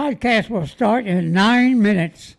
Podcast will start in 9 minutes.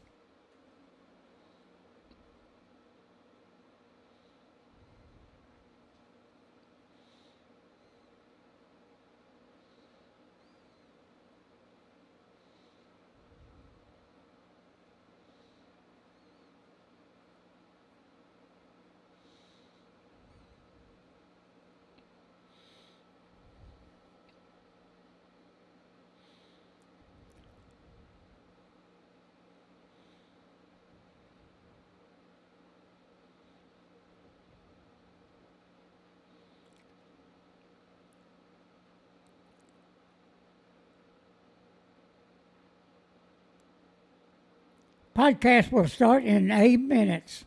Podcast will start in 8 minutes.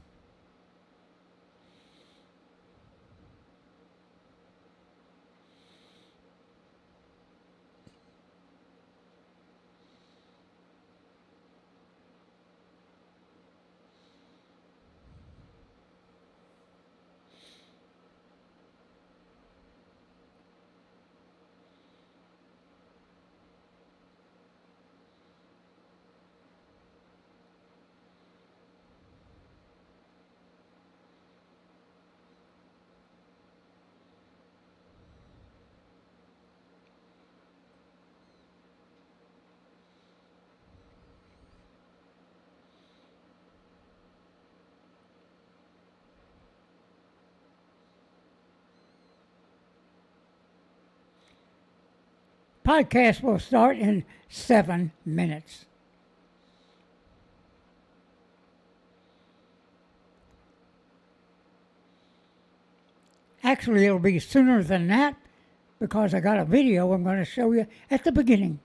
Podcast will start in 7 minutes. Actually, it'll be sooner than that because I got a video I'm going to show you at the beginning.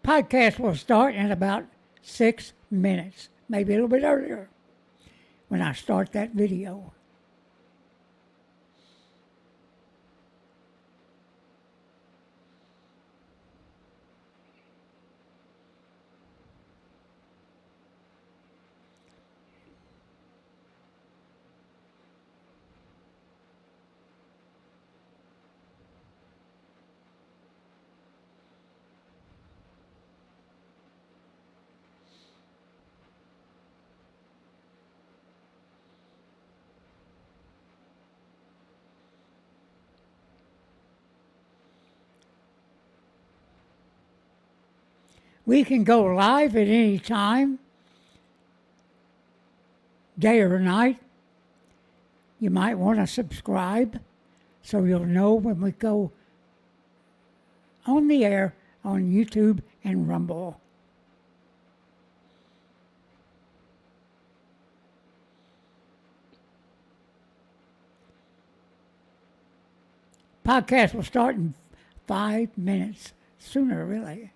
Podcast will start in about 6 minutes, maybe a little bit earlier when I start that video. We can go live at any time, day or night. You might want to subscribe so you'll know when we go on the air on YouTube and Rumble. Podcast will start in 5 minutes, sooner really.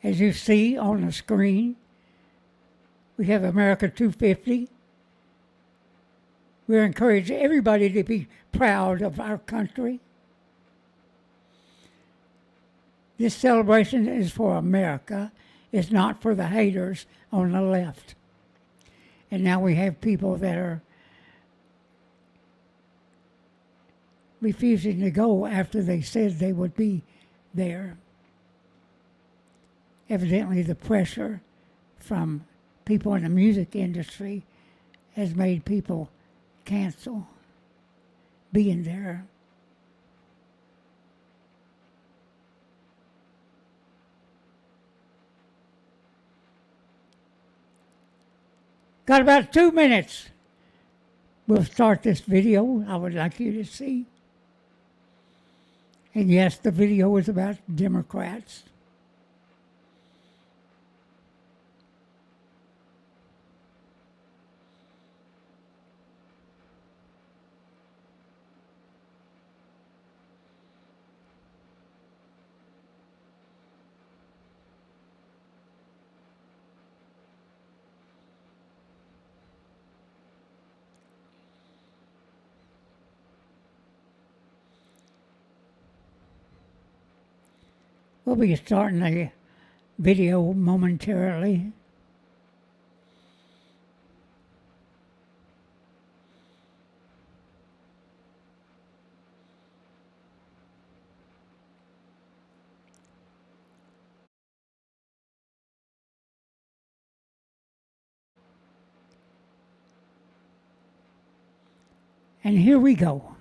As you see on the screen, we have America 250. We encourage everybody to be proud of our country. This celebration is for America. It's not for the haters on the left. And now we have people that are refusing to go after they said they would be there. Evidently, the pressure from people in the music industry has made people cancel being there. Got about 2 minutes we'll start this video I would like you to see. And yes, the video is about Democrats. We'll be starting a video momentarily. And here we go.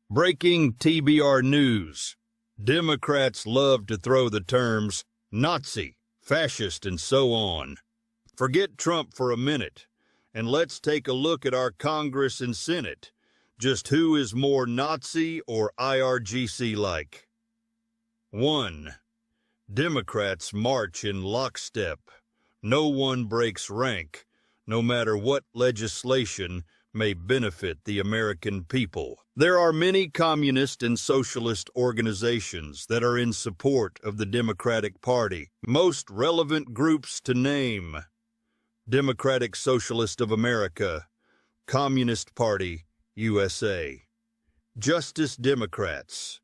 Breaking TBR news. Democrats love to throw the terms Nazi, fascist, and so on. Forget Trump for a minute, and let's take a look at our Congress and Senate. Just who is more Nazi or IRGC-like? 1. Democrats march in lockstep. No one breaks rank, no matter what legislation may benefit the American people. There are many communist and socialist organizations that are in support of the Democratic Party. Most relevant groups to name: Democratic Socialist of America, Communist Party, USA. Justice Democrats,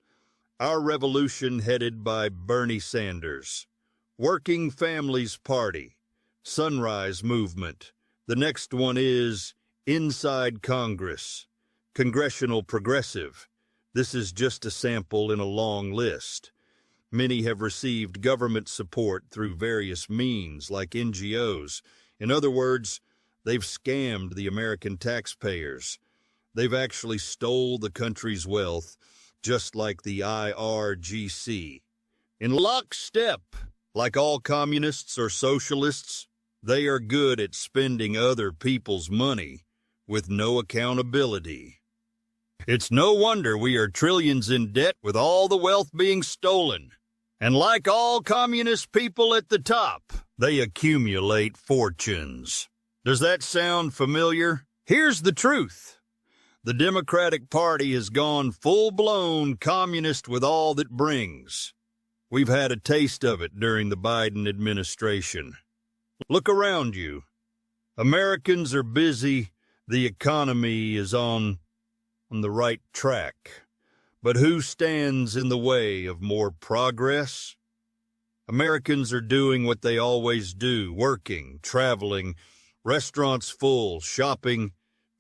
Our Revolution headed by Bernie Sanders. Working Families Party, Sunrise Movement. The next one is Inside Congress, Congressional Progressive. This is just a sample in a long list. Many have received government support through various means, like NGOs. In other words, they've scammed the American taxpayers. They've actually stole the country's wealth, just like the IRGC. In lockstep, like all communists or socialists, they are good at spending other people's money with no accountability. It's no wonder we are trillions in debt with all the wealth being stolen. And like all communist people at the top, they accumulate fortunes. Does that sound familiar? Here's the truth. The Democratic Party has gone full-blown communist with all that brings. We've had a taste of it during the Biden administration. Look around you. Americans are busy. The economy is on the right track. But who stands in the way of more progress? Americans are doing what they always do, working, traveling, restaurants full, shopping,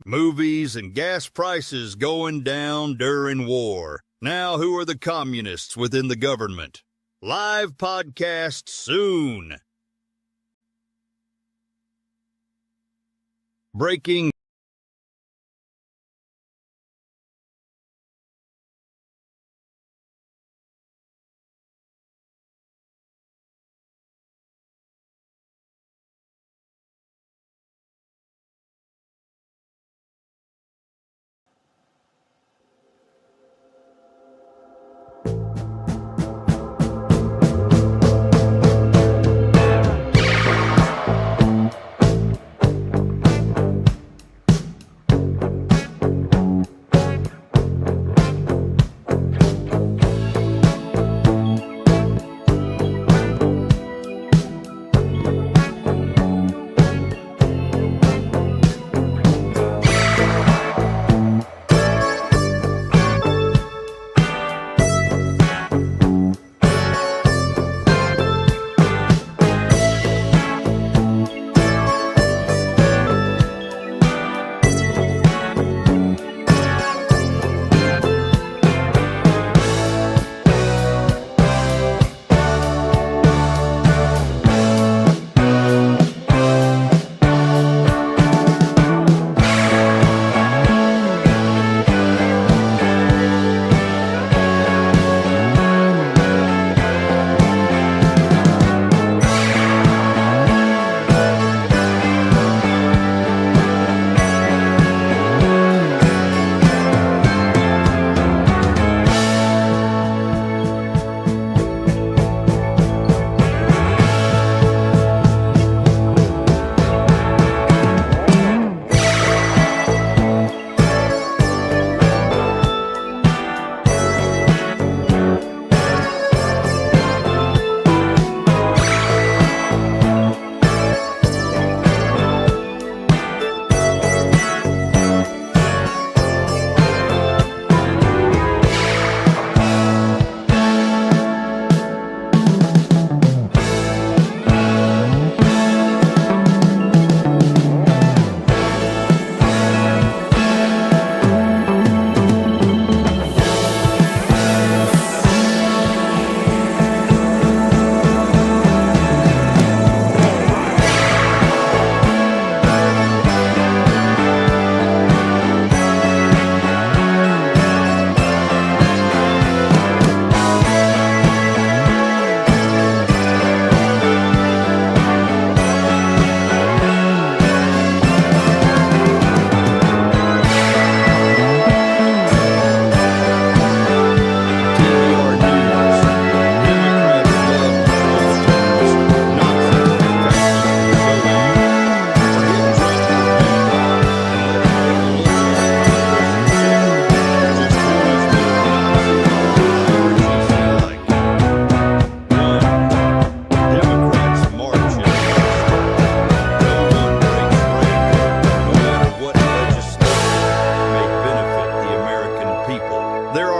movies, and gas prices going down during war. Now who are the communists within the government? Live podcast soon. Breaking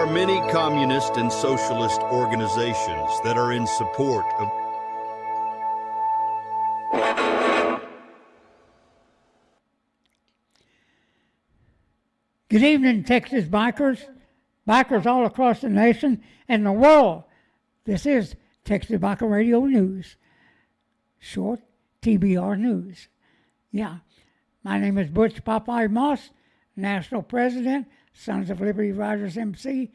many communist and socialist organizations that are in support of Good evening, Texas bikers all across the nation and the world. This is Texas Biker Radio News, short TBR News. Yeah, my name is Butch Popeye Moss, National President, Sons of Liberty Riders MC,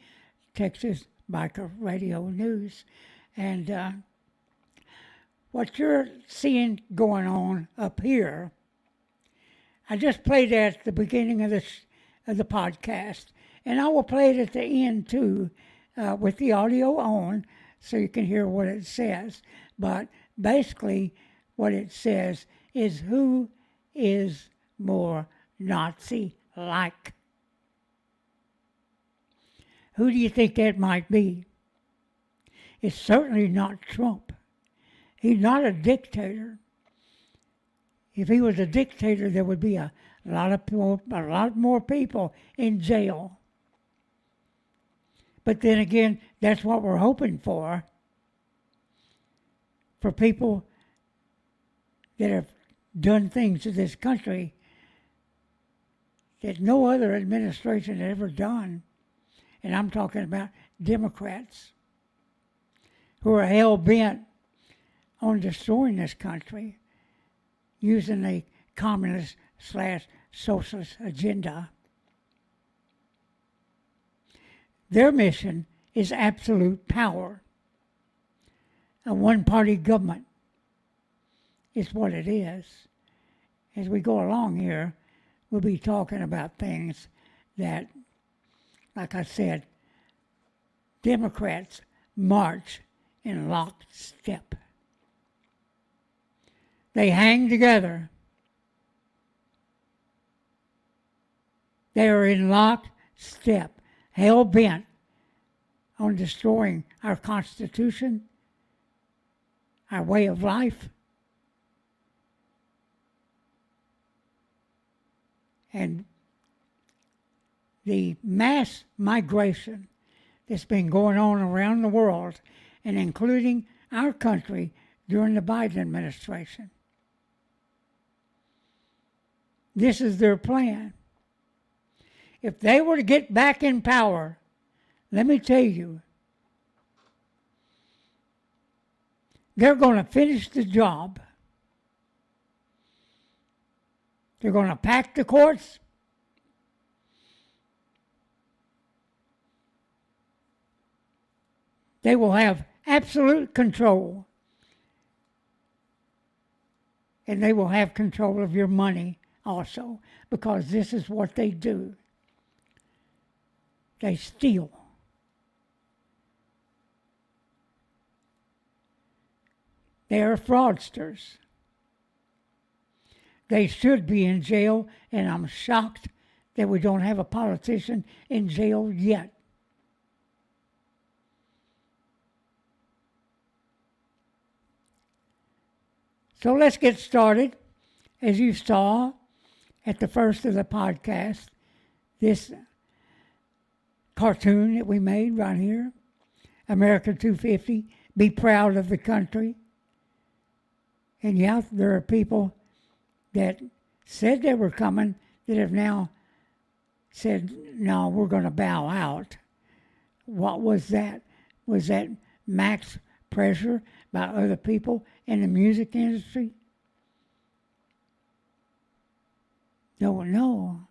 Texas Biker Radio News. And what you're seeing going on up here, I just played that at the beginning of the podcast, and I will play it at the end too, with the audio on, so you can hear what it says. But basically, what it says is, who is more Nazi-like? Who do you think that might be? It's certainly not Trump. He's not a dictator. If he was a dictator, there would be a lot more people in jail. But then again, that's what we're hoping for people that have done things to this country that no other administration had ever done. And I'm talking about Democrats who are hell-bent on destroying this country using a communist/socialist agenda. Their mission is absolute power. A one-party government is what it is. As we go along here, we'll be talking about things that, like I said, Democrats march in lockstep. They hang together. They are in lockstep, hell-bent on destroying our Constitution, our way of life, and the mass migration that's been going on around the world, and including our country during the Biden administration. This is their plan. If they were to get back in power, let me tell you, they're going to finish the job. They're going to pack the courts. They will have absolute control. And they will have control of your money also, because this is what they do. They steal. They are fraudsters. They should be in jail, and I'm shocked that we don't have a politician in jail yet. So let's get started. As you saw at the first of the podcast, this cartoon that we made right here, America 250, be proud of the country. And yeah, there are people that said they were coming that have now said, no, we're going to bow out. What was that? Was that max pressure by other people in the music industry? Don't know.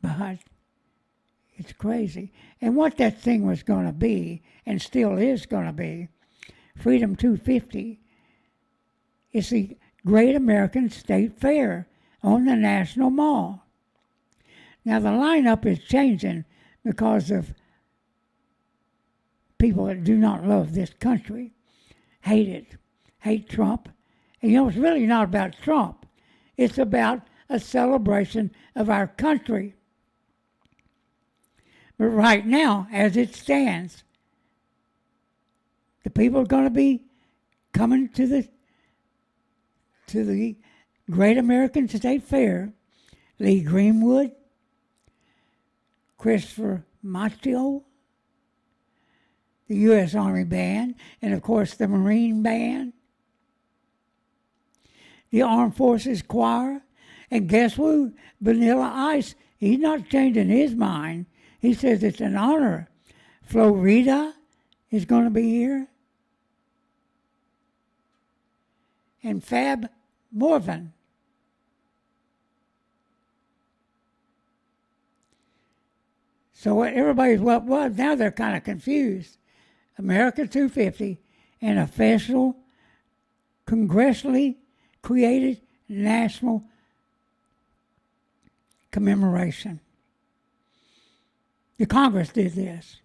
But it's crazy. And what that thing was going to be, and still is going to be, Freedom 250, is the Great American State Fair on the National Mall. Now the lineup is changing because of people that do not love this country, hate it, hate Trump. And you know, it's really not about Trump. It's about a celebration of our country. But right now, as it stands, the people are going to be coming to the Great American State Fair, Lee Greenwood, Christopher Macho, the U.S. Army Band, and of course the Marine Band, the Armed Forces Choir, and guess who? Vanilla Ice. He's not changing his mind. He says it's an honor. Florida is going to be here. And Fab Morvan. So everybody's, well, now they're kind of confused. America 250, an official, congressionally created national commemoration. The Congress did this.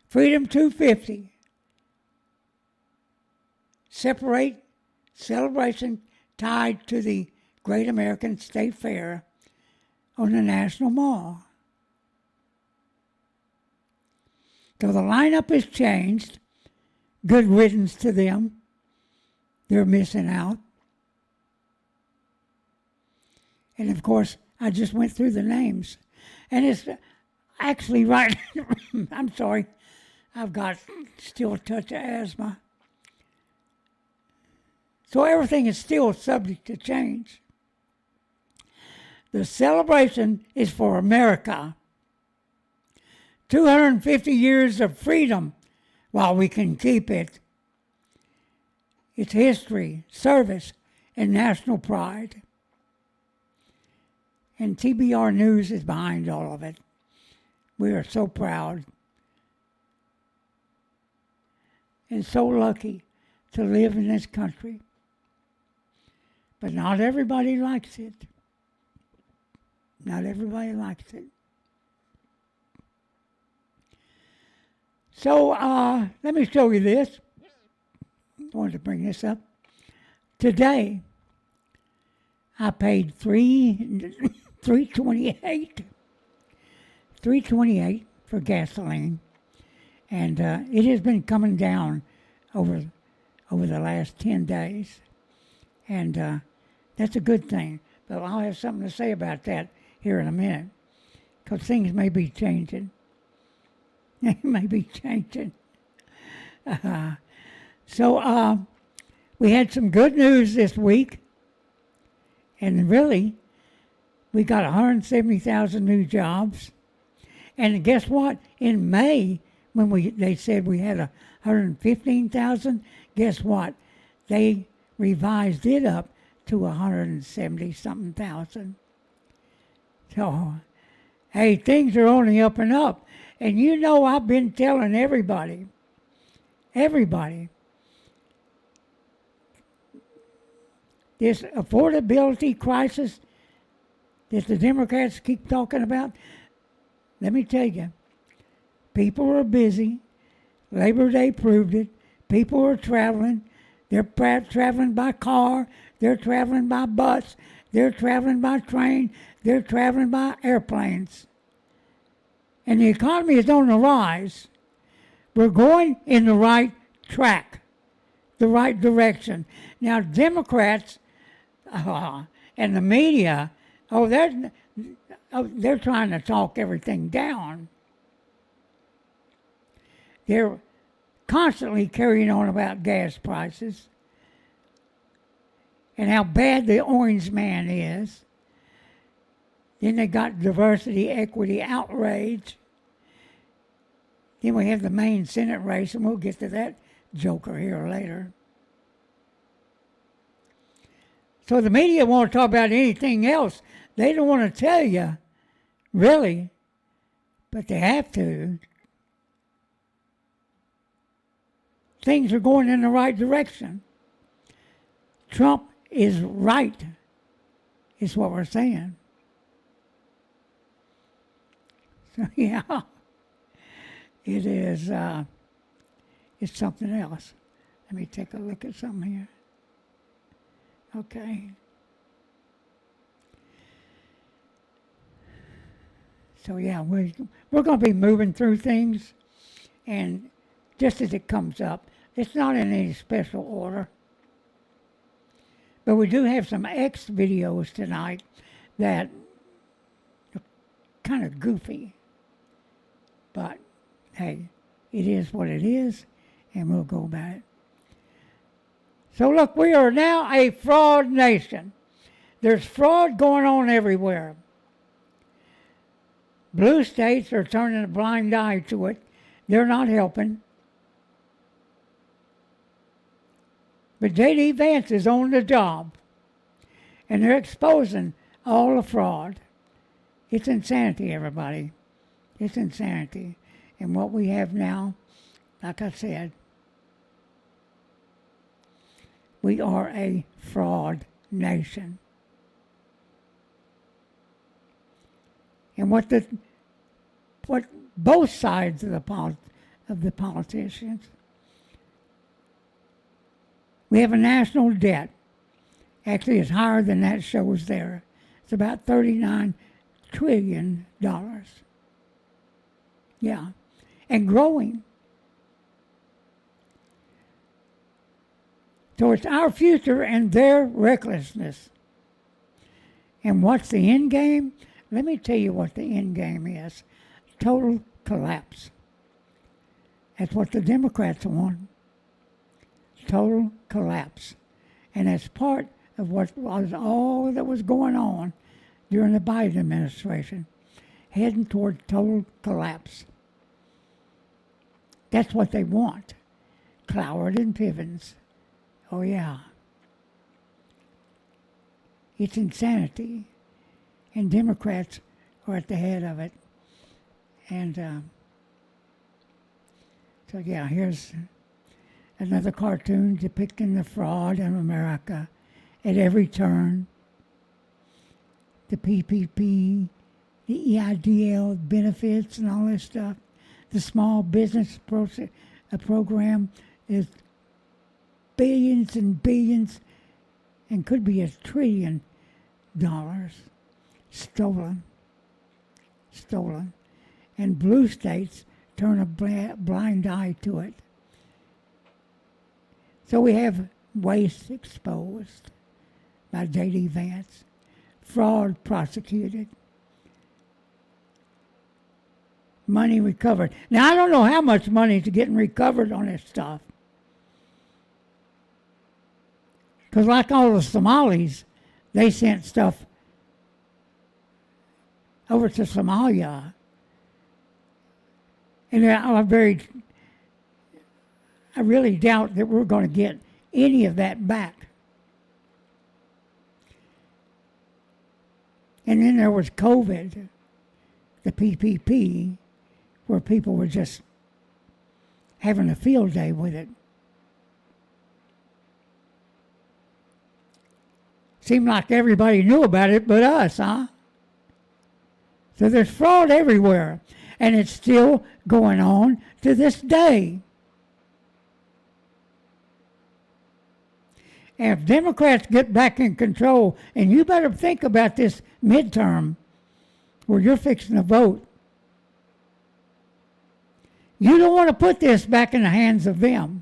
Freedom 250. Celebration tied to the Great American State Fair on the National Mall. So the lineup has changed. Good riddance to them. They're missing out. And of course, I just went through the names. And it's actually right. I'm sorry. I've got still a touch of asthma. So everything is still subject to change. The celebration is for America. 250 years of freedom while we can keep it. Its history, service, and national pride. And TBR News is behind all of it. We are so proud and so lucky to live in this country. But not everybody likes it. Not everybody likes it. So let me show you this. I wanted to bring this up. Today, I paid $3.28 for gasoline, and it has been coming down over the last 10 days, and that's a good thing. But I'll have something to say about that here in a minute, because things may be changing. They may be changing. So we had some good news this week, and really, we got 170,000 new jobs. And guess what? In May, when they said we had 115,000, guess what? They revised it up to 170-something thousand. So, hey, things are only up and up. And you know I've been telling everybody, this affordability crisis that the Democrats keep talking about, let me tell you, people are busy. Labor Day proved it. People are traveling. They're traveling by car. They're traveling by bus. They're traveling by train. They're traveling by airplanes. And the economy is on the rise. We're going in the right track, the right direction. Now, Democrats and the media, they're trying to talk everything down. They're constantly carrying on about gas prices and how bad the orange man is. Then they got diversity, equity, outrage. Then we have the Maine Senate race, and we'll get to that joker here later. So the media won't talk about anything else. They don't want to tell you, really, but they have to. Things are going in the right direction. Trump is right, is what we're saying. So, yeah, it is, it's something else. Let me take a look at something here. Okay. So, yeah, we're going to be moving through things, and just as it comes up. It's not in any special order. But we do have some X videos tonight that kind of goofy. But, hey, it is what it is, and we'll go about it. So look, we are now a fraud nation. There's fraud going on everywhere. Blue states are turning a blind eye to it. They're not helping. But J.D. Vance is on the job, and they're exposing all the fraud. It's insanity, everybody. It's insanity. And what we have now, like I said, we are a fraud nation. And what both sides of the politicians, we have a national debt. Actually, it's higher than that shows there. It's about $39 trillion. Yeah, and growing. So it's our future and their recklessness. And what's the end game? Let me tell you what the end game is. Total collapse. That's what the Democrats want. Total collapse. And that's part of what was all that was going on during the Biden administration, heading toward total collapse. That's what they want. Cloward and Pivens. Oh, yeah. It's insanity. And Democrats are at the head of it. And so, yeah, here's another cartoon depicting the fraud in America at every turn. The PPP, the EIDL benefits and all this stuff. The small business program is billions and billions and could be $1 trillion stolen. And blue states turn a blind eye to it. So we have waste exposed by J.D. Vance, fraud prosecuted, money recovered. Now, I don't know how much money is getting recovered on this stuff. Because like all the Somalis, they sent stuff over to Somalia. And I really doubt that we're going to get any of that back. And then there was COVID, the PPP, where people were just having a field day with it. Seemed like everybody knew about it but us, huh? So there's fraud everywhere, and it's still going on to this day. And if Democrats get back in control, and you better think about this midterm where you're fixing to vote, you don't want to put this back in the hands of them.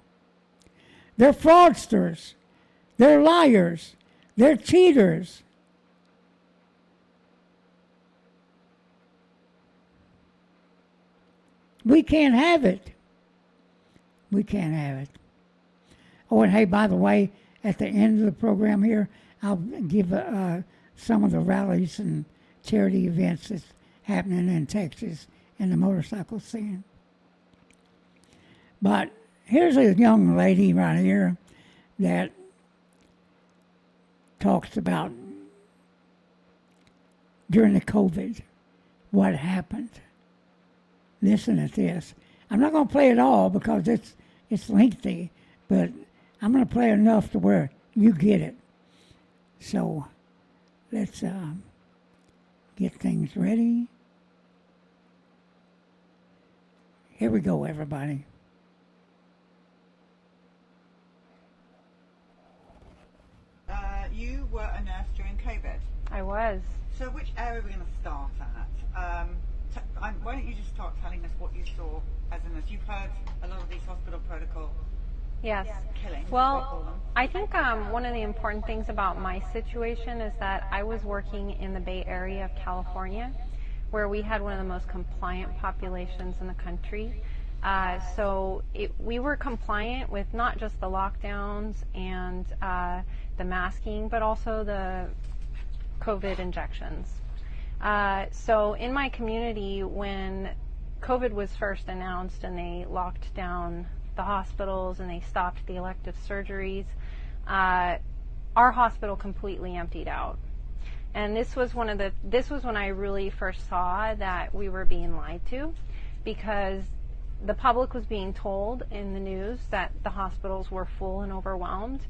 They're fraudsters. They're liars. They're cheaters. We can't have it. We can't have it. Oh, and hey, by the way, at the end of the program here, I'll give some of the rallies and charity events that's happening in Texas in the motorcycle scene. But here's a young lady right here that talks about during the COVID, what happened. Listen to this. I'm not going to play it all because it's lengthy, but I'm going to play enough to where you get it. So let's get things ready. Here we go, everybody. You were a nurse during COVID. I was. So which area are we going to start at? Why don't you just start telling us what you saw as a nurse? You've heard a lot of these hospital protocol Yes. killings. Well, I think one of the important things about my situation is that I was working in the Bay Area of California, where we had one of the most compliant populations in the country. We were compliant with not just the lockdowns and the masking, but also the COVID injections. So in my community, when COVID was first announced and they locked down the hospitals and they stopped the elective surgeries, our hospital completely emptied out. And this was when I really first saw that we were being lied to, because the public was being told in the news that the hospitals were full and overwhelmed,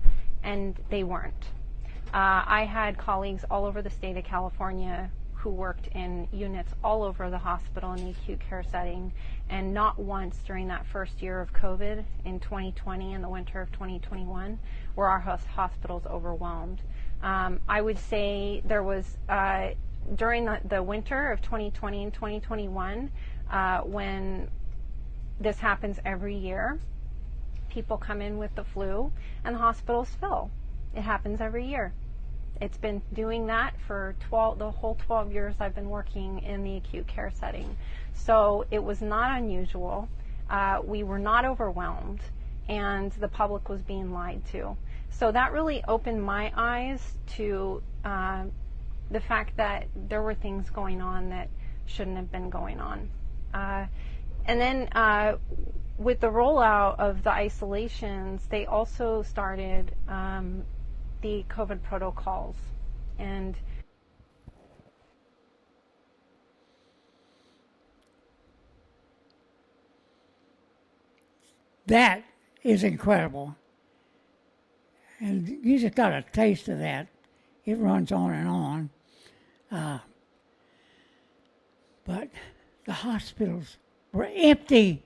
and they weren't. I had colleagues all over the state of California who worked in units all over the hospital in the acute care setting, and not once during that first year of COVID in 2020 and the winter of 2021 were our hospitals overwhelmed. I would say there was, during the winter of 2020 and 2021, when this happens every year, people come in with the flu and the hospitals fill. It happens every year. It's been doing that for the whole 12 years I've been working in the acute care setting. So it was not unusual. We were not overwhelmed, and the public was being lied to. So that really opened my eyes to the fact that there were things going on that shouldn't have been going on. And then with the rollout of the isolations, they also started the COVID protocols. And that is incredible. And you just got a taste of that. It runs on and on. But the hospitals were empty.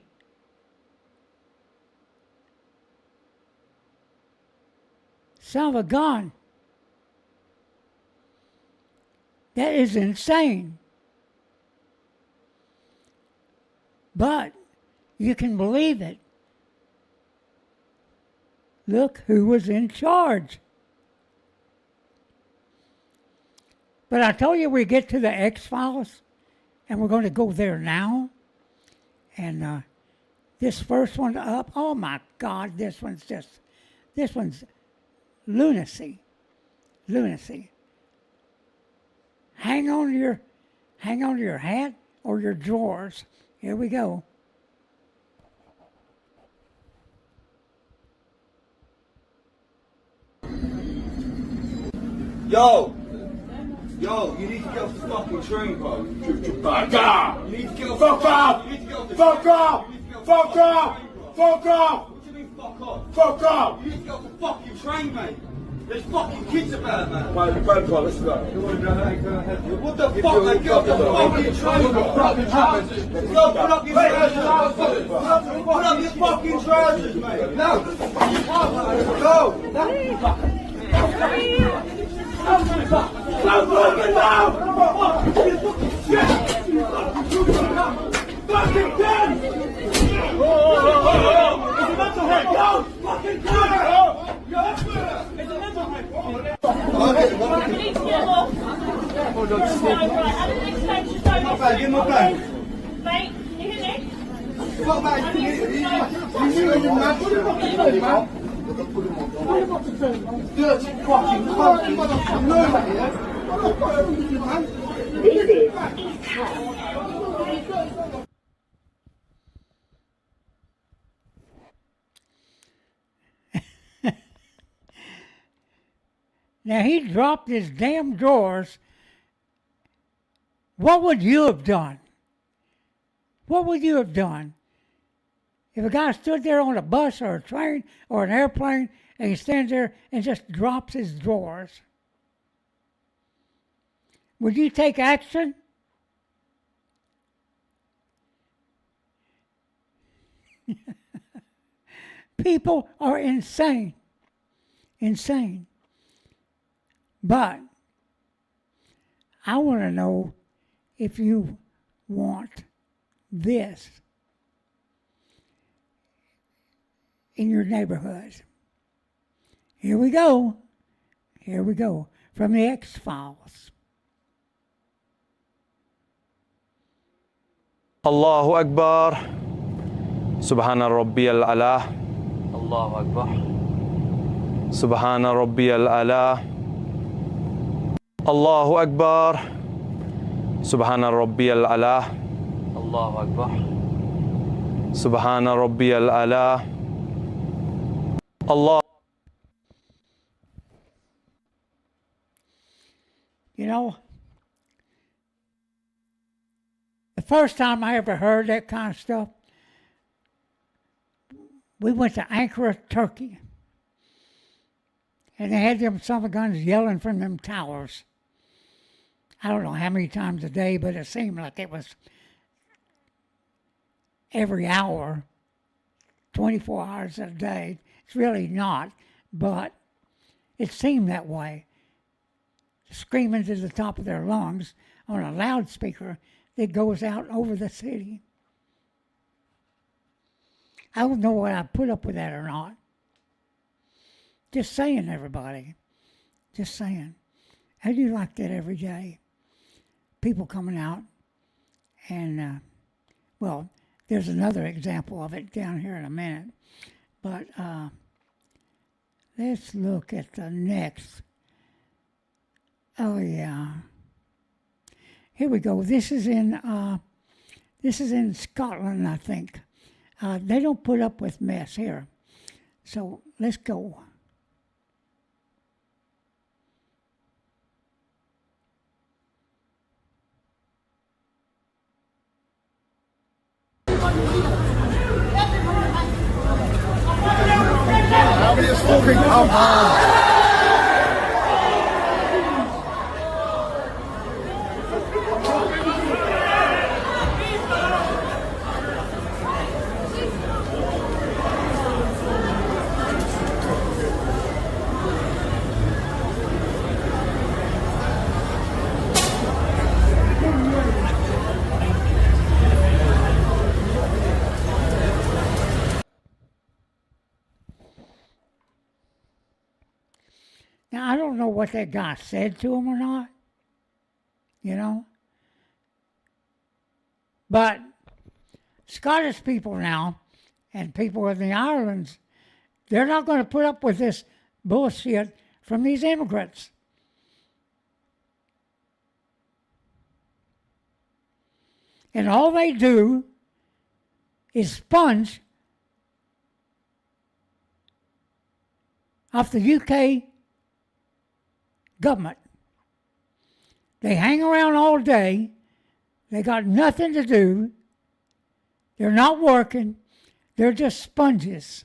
Son of a gun. That is insane. But you can believe it. Look who was in charge. But I told you we get to the X-Files, and we're going to go there now. And this first one up, oh my God, this one's lunacy. Lunacy. Hang on to your hat or your drawers. Here we go. Yo, you need to get off the fucking train, bro. Fuck off! You need to get off. Fuck off! You need to get off the fuck off! Fuck off! Fuck off! What do you mean fuck off? Fuck off! You need to get off the fucking train, mate. There's fucking kids about, man. Right, grandpa, let's go. What the fuck, mate? Get off the fucking train, bro. Put up your trousers. Put up your trousers. Put up your fucking trousers, mate. No. Go. Stop looking now! Fucking dead! It's a mental head! Yo! Fucking dead! It's a mental head! You need to get off. Hold on, Steve. Give him a bag. Mate, you hear me? What bag? You dirty fucking cunt. This is Now he dropped his damn drawers. What would you have done? What would you have done? If a guy stood there on a bus or a train or an airplane and he stands there and just drops his drawers, would you take action? People are insane. Insane. But I want to know if you want this in your neighborhood. Here we go. Here we go. From the X-Files. الله أكبر سبحان ربي الأعلى الله أكبر سبحان ربي الأعلى الله أكبر سبحان ربي الأعلى الله أكبر سبحان ربي الأعلى الله. You know, the first time I ever heard that kind of stuff, we went to Ankara, Turkey. And they had them summer guns yelling from them towers. I don't know how many times a day, but it seemed like it was every hour, 24 hours a day. It's really not, but it seemed that way. Screaming to the top of their lungs on a loudspeaker that goes out over the city. I don't know whether I put up with that or not. Just saying, everybody. Just saying. How do you like that every day? People coming out and, well, there's another example of it down here in a minute. But let's look at the next. Oh, yeah. Here we go. This is in Scotland, I think. They don't put up with mess here. So let's go. Now, I don't know what that guy said to him or not, you know. But Scottish people now and people in the islands, they're not going to put up with this bullshit from these immigrants. And all they do is sponge off the UK government. They hang around all day. They got nothing to do. They're not working. They're just sponges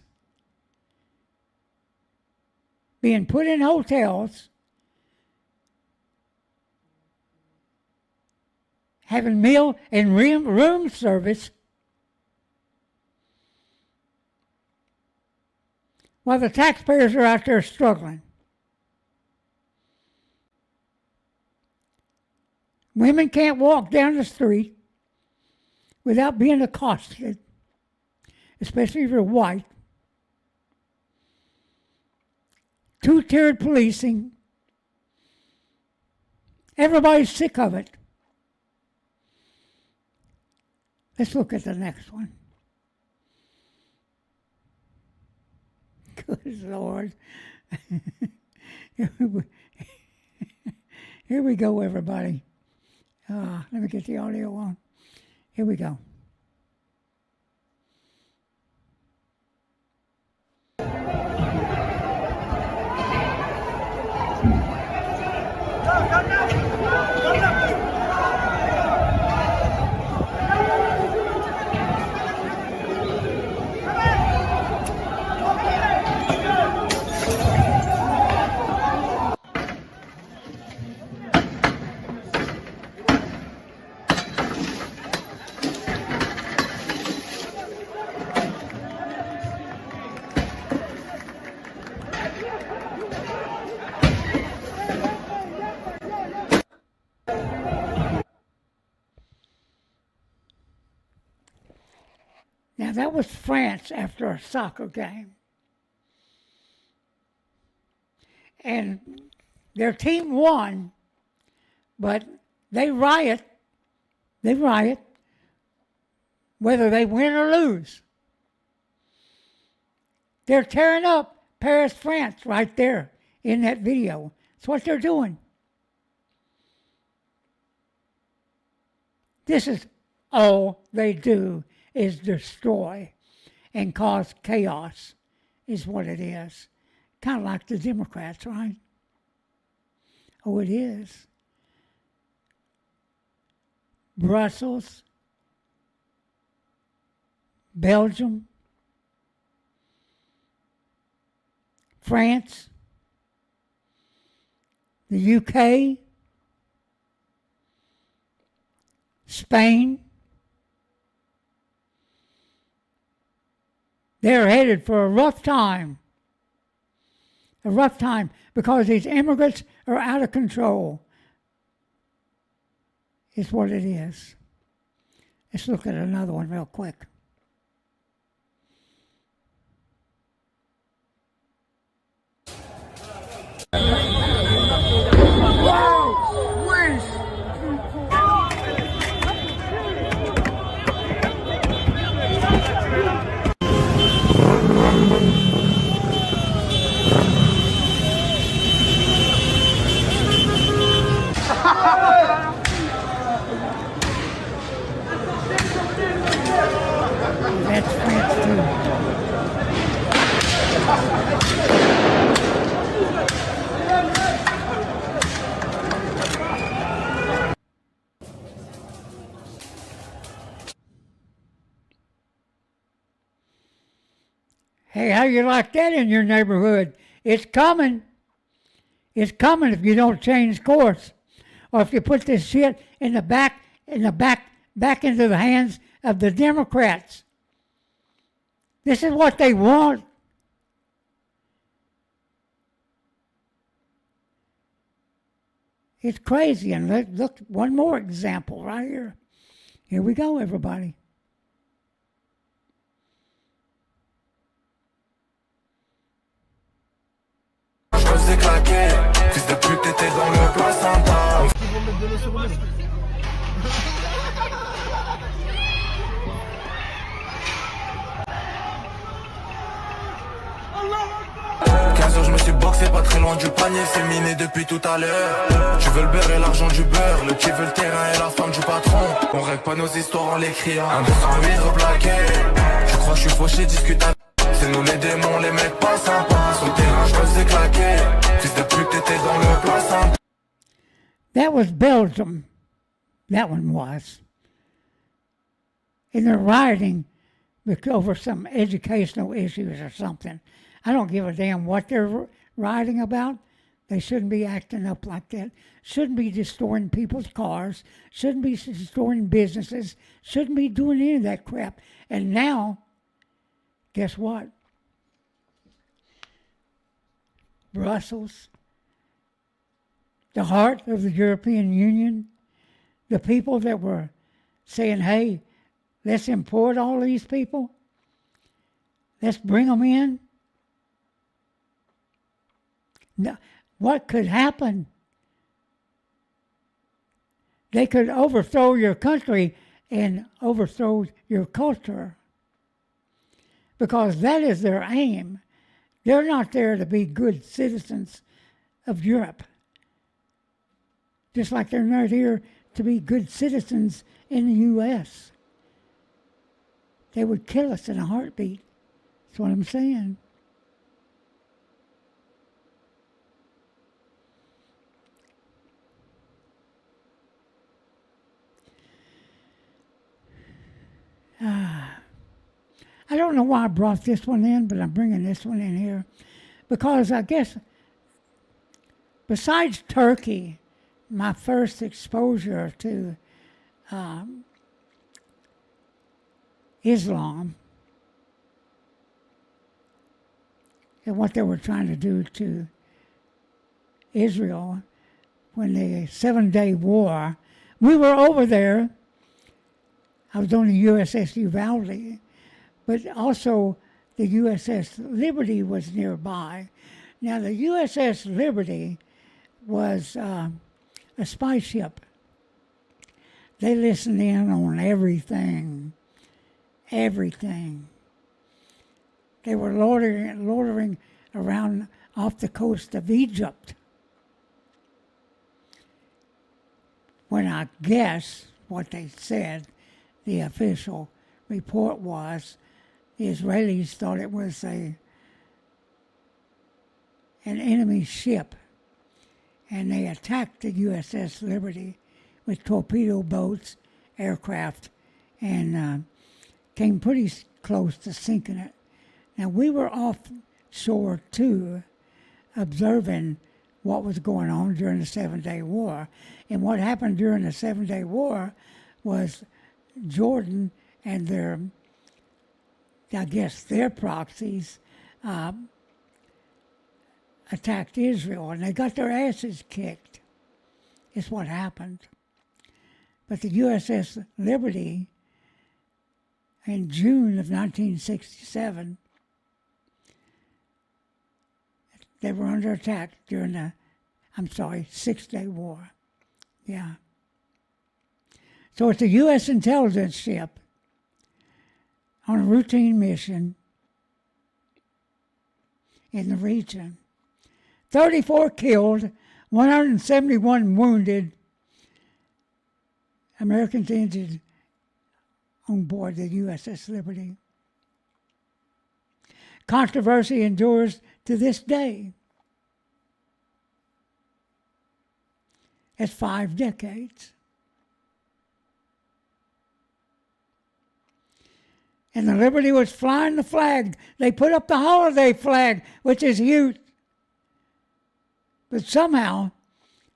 being put in hotels, having meal and room service, while the taxpayers are out there struggling. Women can't walk down the street without being accosted, especially if you're white. Two-tiered policing. Everybody's sick of it. Let's look at the next one. Good Lord. Here we go, everybody. Let me get the audio on. Here we go. Now, that was France after a soccer game. And their team won, but they riot whether they win or lose. They're tearing up Paris, France, right there in that video. That's what they're doing. This is all they do is destroy and cause chaos, is what it is. Kind of like the Democrats, right? Oh, it is. Brussels, Belgium, France, the UK, Spain. They're headed for a rough time. A rough time because these immigrants are out of control. Is what it is. Let's look at another one real quick. That's France too. Hey, how you like that in your neighborhood? It's coming. It's coming if you don't change course. Or if you put this shit back into the hands of the Democrats. This is what they want. It's crazy. And look, one more example right here. Here we go, everybody. Je claqué, fils de pute, t'étais dans le placenta. Je me suis boxé pas très loin du panier, c'est miné depuis tout à l'heure. Tu veux le beurre et l'argent du beurre, le qui veut le terrain et la femme du patron. On règle pas nos histoires en les criant. Un 208 replaqué, tu crois que je suis fauché, discute avec. C'est nous les démons, les mecs pas sympas. Sur le terrain, je me faisais claquer. Fils de pute, t'étais dans le placenta. That was Belgium. That one was. And they're rioting over some educational issues or something. I don't give a damn what they're rioting about. They shouldn't be acting up like that. Shouldn't be destroying people's cars. Shouldn't be destroying businesses. Shouldn't be doing any of that crap. And now, guess what? Brussels, the heart of the European Union, the people that were saying, hey, let's import all these people. Let's bring them in. Now, what could happen? They could overthrow your country and overthrow your culture because that is their aim. They're not there to be good citizens of Europe, just like they're not here to be good citizens in the U.S. They would kill us in a heartbeat. That's what I'm saying. I don't know why I brought this one in, but I'm bringing this one in here because I guess besides Turkey, my first exposure to Islam and what they were trying to do to Israel when the 7-Day War, we were over there. I was on the USS Uvalde, but also the USS Liberty was nearby. Now, the USS Liberty was a spy ship. They listened in on everything everything. They were loitering around off the coast of Egypt. When I guess what they said, the official report was, the Israelis thought it was an enemy ship, and they attacked the USS Liberty with torpedo boats, aircraft, and came pretty close to sinking it. Now, we were offshore, too, observing what was going on during the 7-Day War. And what happened during the 7-Day War was Jordan and their proxies attacked Israel, and they got their asses kicked, is what happened. But the USS Liberty, in June of 1967, they were under attack during the, 6-Day War. Yeah. So it's a U.S. intelligence ship on a routine mission in the region. 34 killed, 171 wounded, Americans injured on board the USS Liberty. Controversy endures to this day. It's 5 decades. And the Liberty was flying the flag. They put up the holiday flag, which is huge. But somehow,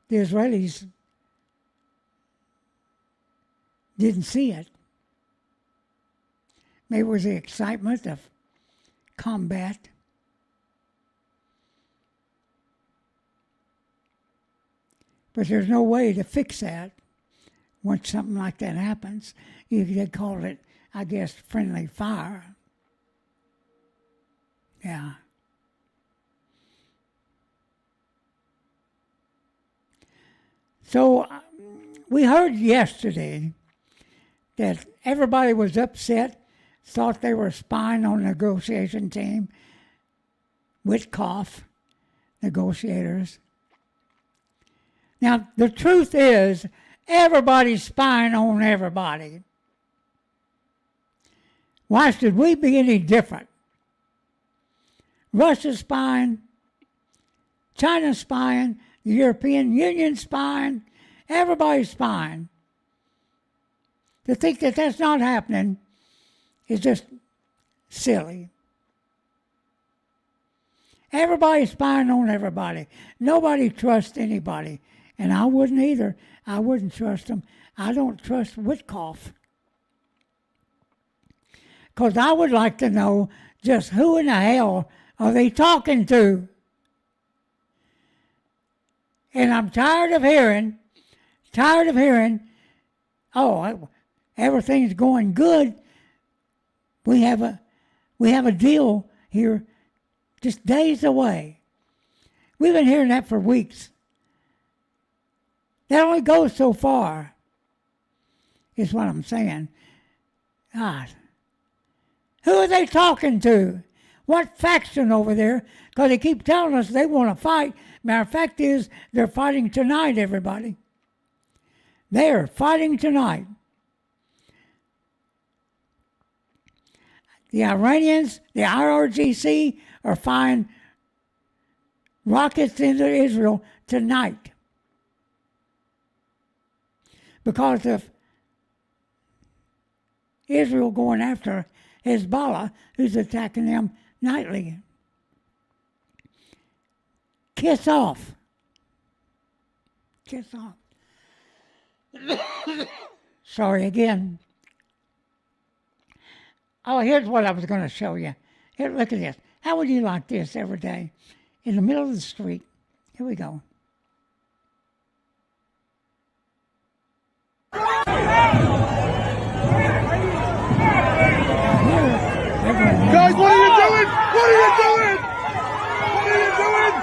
the Israelis didn't see it. Maybe it was the excitement of combat. But there's no way to fix that once something like that happens. They call it, I guess, friendly fire. Yeah. So we heard yesterday that everybody was upset, thought they were spying on the negotiation team, Witkoff negotiators. Now, the truth is, everybody's spying on everybody. Why should we be any different? Russia's spying, China's spying, the European Union spying, everybody's spying. To think that that's not happening is just silly. Everybody's spying on everybody. Nobody trusts anybody. And I wouldn't either. I wouldn't trust them. I don't trust Witkoff. Because I would like to know just who in the hell are they talking to? And I'm tired of hearing, oh, everything's going good. We have a deal here just days away. We've been hearing that for weeks. That only goes so far, is what I'm saying. God. Who are they talking to? What faction over there? Because they keep telling us they want to fight. Matter of fact is, they're fighting tonight, everybody. They're fighting tonight. The Iranians, the IRGC, are firing rockets into Israel tonight. Because of Israel going after Hezbollah, who's attacking them nightly. Kiss off. Kiss off. Sorry again. Oh, here's what I was going to show you. Here, look at this. How would you like this every day? In the middle of the street. Here we go. Guys, what are you doing? What are you doing? What are you doing?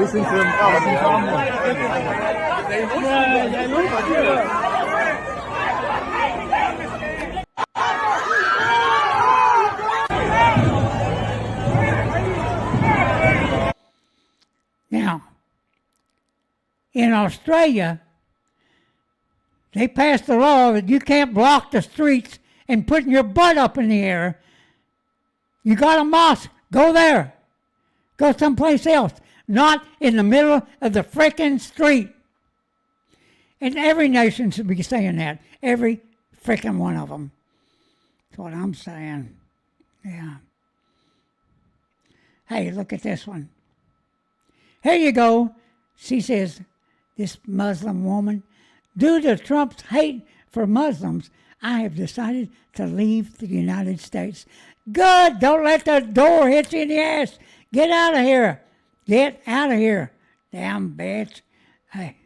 Listen to Now, in Australia, they passed a law that you can't block the streets and putting your butt up in the air. You got a mosque, go there. Go someplace else, not in the middle of the frickin' street. And every nation should be saying that. Every frickin' one of them. That's what I'm saying. Yeah. Hey, look at this one. Here you go. She says, this Muslim woman, due to Trump's hate for Muslims, I have decided to leave the United States. Good. Don't let the door hit you in the ass. Get out of here. Get out of here. Damn bitch. Hey.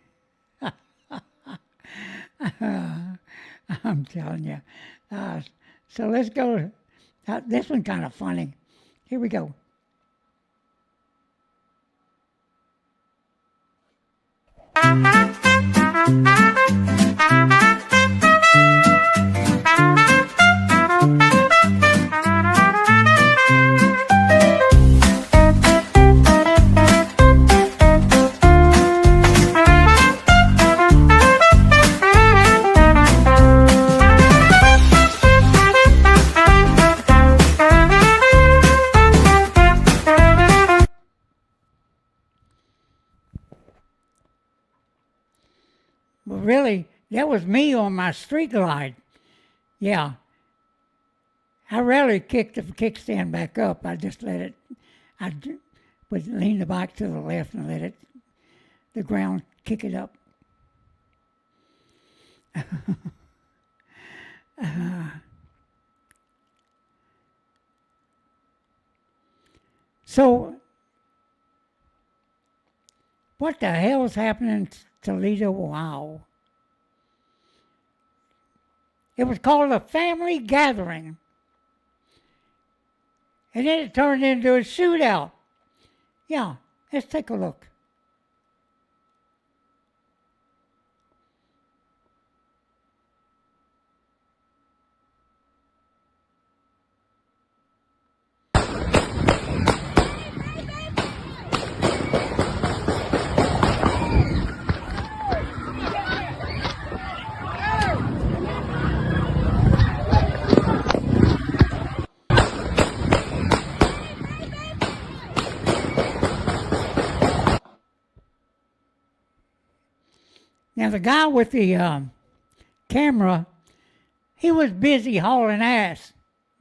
I'm telling you. So let's go. This one's kind of funny. Here we go. Well, really, that was me on my street glide. Yeah. I rarely kick the kickstand back up. I just let it, would lean the bike to the left and let it, the ground kick it up. So, what the hell is happening in Toledo, Ohio? It was called a family gathering. And then it turned into a shootout. Yeah, let's take a look. Now, the guy with the camera, he was busy hauling ass,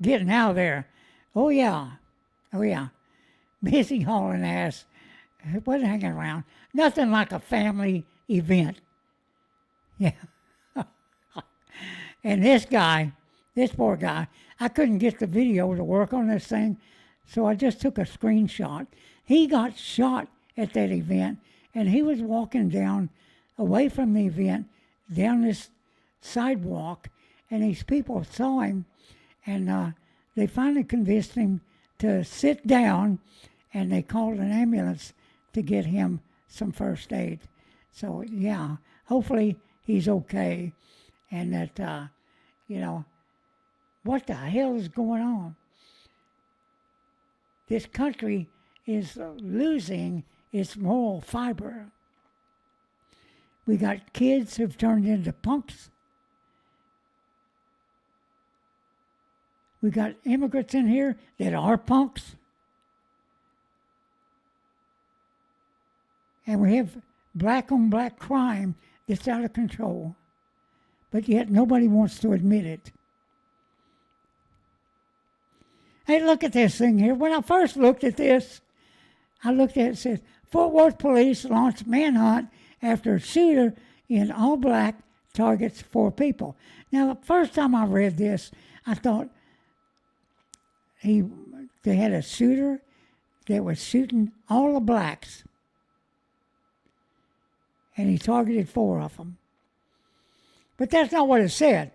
getting out of there. Oh, yeah. Oh, yeah. Busy hauling ass. It wasn't hanging around. Nothing like a family event. Yeah. And this guy, this poor guy, I couldn't get the video to work on this thing, so I just took a screenshot. He got shot at that event, and he was walking down away from the event, down this sidewalk, and these people saw him, and they finally convinced him to sit down, and they called an ambulance to get him some first aid. So, yeah, hopefully he's okay, and that, you know, what the hell is going on? This country is losing its moral fiber. We got kids who've turned into punks. We got immigrants in here that are punks. And we have black on black crime that's out of control. But yet nobody wants to admit it. Hey, look at this thing here. When I first looked at this, I looked at it and said, Fort Worth police launched manhunt after a shooter in all black targets 4 people. Now, the first time I read this, I thought they had a shooter that was shooting all the blacks. And he targeted 4 of them. But that's not what it said.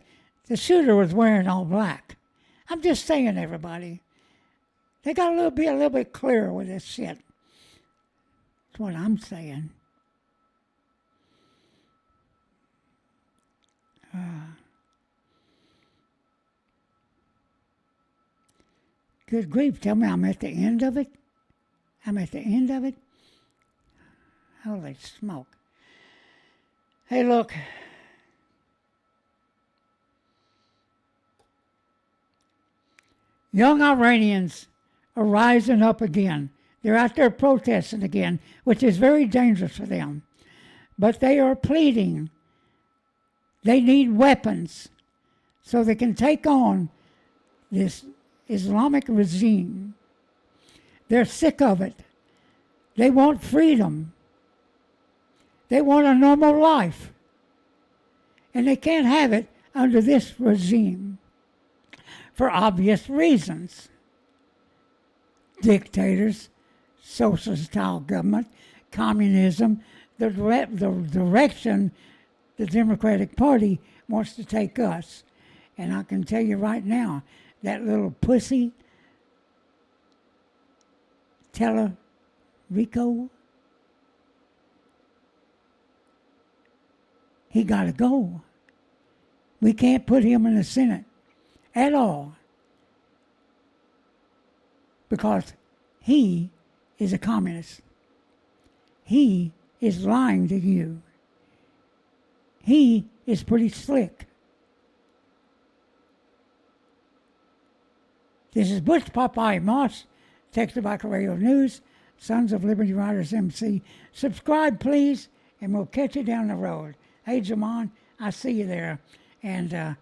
The shooter was wearing all black. I'm just saying, everybody, they got to be a little bit clearer with this shit. That's what I'm saying. Good grief, tell me I'm at the end of it? I'm at the end of it? Holy smoke. Hey, look. Young Iranians are rising up again. They're out there protesting again, which is very dangerous for them. But they are pleading. They need weapons so they can take on this Islamic regime. They're sick of it. They want freedom. They want a normal life. And they can't have it under this regime for obvious reasons. Dictators, socialist-style government, communism, the direction the Democratic Party wants to take us. And I can tell you right now, that little pussy, Rico, he got to go. We can't put him in the Senate at all because he is a communist. He is lying to you. He is pretty slick. This is Butch Popeye Moss, Texas Tobacco Radio News, Sons of Liberty Riders MC. Subscribe, please, and we'll catch you down the road. Hey, Jamon, I see you there. And